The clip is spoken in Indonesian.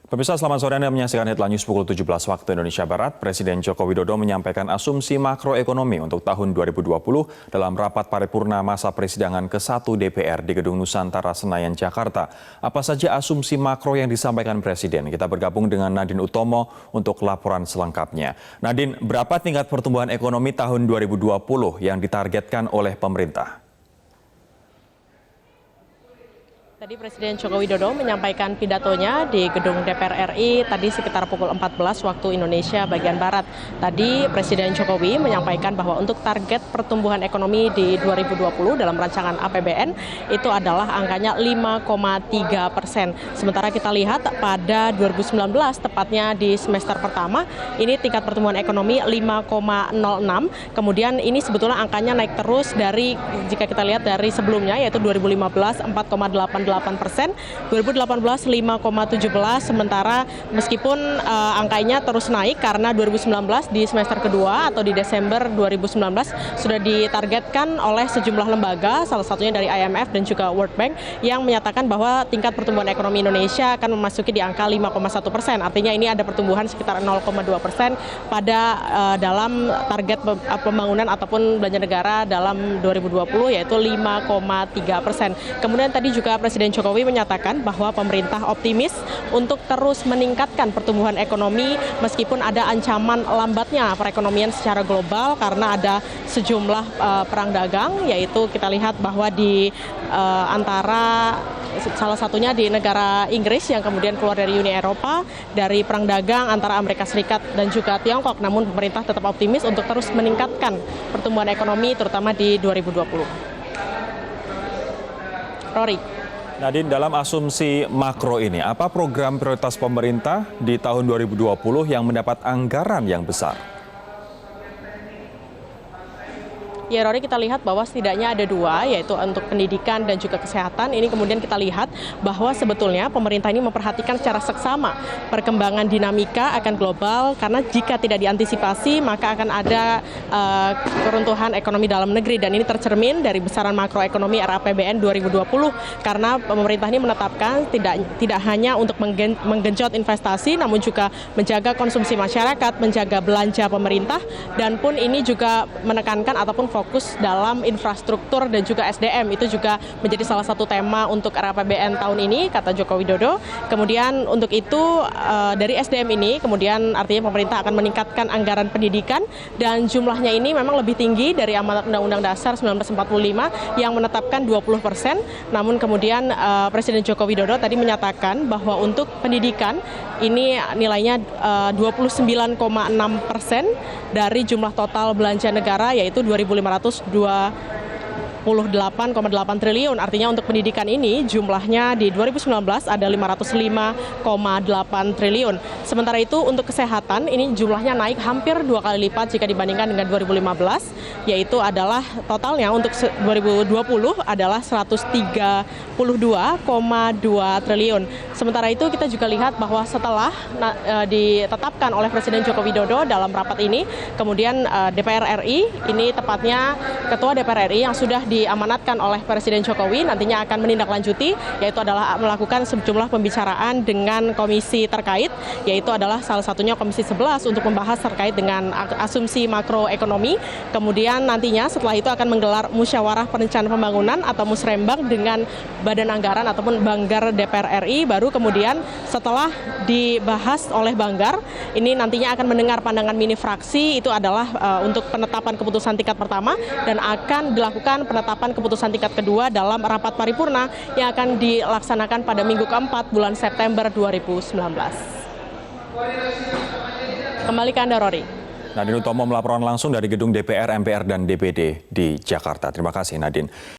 Pemirsa, selamat sore. Anda menyaksikan Headline News pukul 17 waktu Indonesia Barat. Presiden Joko Widodo menyampaikan asumsi makroekonomi untuk tahun 2020 dalam rapat paripurna masa persidangan ke-1 DPR di Gedung Nusantara Senayan, Jakarta. Apa saja asumsi makro yang disampaikan Presiden? Kita bergabung dengan Nadine Utomo untuk laporan selengkapnya. Nadine, berapa tingkat pertumbuhan ekonomi tahun 2020 yang ditargetkan oleh pemerintah? Tadi Presiden Joko Widodo menyampaikan pidatonya di gedung DPR RI tadi sekitar pukul 14 waktu Indonesia bagian Barat. Tadi Presiden Jokowi menyampaikan bahwa untuk target pertumbuhan ekonomi di 2020 dalam rancangan APBN itu adalah angkanya 5,3%. Sementara kita lihat pada 2019 tepatnya di semester pertama ini tingkat pertumbuhan ekonomi 5,06. Kemudian ini sebetulnya angkanya naik terus dari jika kita lihat dari sebelumnya yaitu 2015 4,88%, 2018 5,17, sementara meskipun angkanya terus naik karena 2019 di semester kedua atau di Desember 2019 sudah ditargetkan oleh sejumlah lembaga, salah satunya dari IMF dan juga World Bank yang menyatakan bahwa tingkat pertumbuhan ekonomi Indonesia akan memasuki di angka 5,1%. Artinya ini ada pertumbuhan sekitar 0,2% pada dalam target pembangunan ataupun belanja negara dalam 2020 yaitu 5,3%. Kemudian tadi juga Presiden Jokowi menyatakan bahwa pemerintah optimis untuk terus meningkatkan pertumbuhan ekonomi meskipun ada ancaman lambatnya perekonomian secara global karena ada sejumlah perang dagang, yaitu kita lihat bahwa di antara salah satunya di negara Inggris yang kemudian keluar dari Uni Eropa dari perang dagang antara Amerika Serikat dan juga Tiongkok. Namun pemerintah tetap optimis untuk terus meningkatkan pertumbuhan ekonomi terutama di 2020. Rory. Nadine, dalam asumsi makro ini, apa program prioritas pemerintah di tahun 2020 yang mendapat anggaran yang besar? Ya Rory, kita lihat bahwa setidaknya ada dua, yaitu untuk pendidikan dan juga kesehatan. Ini kemudian kita lihat bahwa sebetulnya pemerintah ini memperhatikan secara seksama perkembangan dinamika akan global, karena jika tidak diantisipasi maka akan ada keruntuhan ekonomi dalam negeri, dan ini tercermin dari besaran makroekonomi RAPBN 2020 karena pemerintah ini menetapkan tidak hanya untuk menggenjot investasi namun juga menjaga konsumsi masyarakat, menjaga belanja pemerintah, dan pun ini juga menekankan ataupun fokus dalam infrastruktur dan juga SDM. Itu juga menjadi salah satu tema untuk RAPBN tahun ini, kata Joko Widodo. Kemudian untuk itu dari SDM ini kemudian artinya pemerintah akan meningkatkan anggaran pendidikan, dan jumlahnya ini memang lebih tinggi dari amanat Undang-Undang Dasar 1945 yang menetapkan 20%. Namun kemudian Presiden Joko Widodo tadi menyatakan bahwa untuk pendidikan ini nilainya 29,6% dari jumlah total belanja negara, yaitu 2.528,8 triliun. Artinya untuk pendidikan ini jumlahnya di 2019 ada 505,8 triliun. Sementara itu untuk kesehatan ini jumlahnya naik hampir 2 kali lipat jika dibandingkan dengan 2015, yaitu adalah totalnya untuk 2020 adalah 132,2 triliun. Sementara itu kita juga lihat bahwa setelah ditetapkan oleh Presiden Joko Widodo dalam rapat ini, kemudian DPR RI, ini tepatnya Ketua DPR RI yang sudah diamanatkan oleh Presiden Jokowi nantinya akan menindaklanjuti, yaitu adalah melakukan sejumlah pembicaraan dengan komisi terkait, yaitu adalah salah satunya Komisi 11 untuk membahas terkait dengan asumsi makroekonomi. Kemudian nantinya setelah itu akan menggelar musyawarah perencanaan pembangunan atau musrembang dengan Badan Anggaran ataupun Banggar DPR RI. Baru kemudian setelah dibahas oleh Banggar, ini nantinya akan mendengar pandangan mini fraksi, itu adalah untuk penetapan keputusan tingkat pertama, dan akan dilakukan penetapan keputusan tingkat kedua dalam rapat paripurna yang akan dilaksanakan pada minggu keempat bulan September 2019. Kembali ke Anda, Rory. Nadine Utomo melaporkan langsung dari gedung DPR, MPR, dan DPD di Jakarta. Terima kasih, Nadine.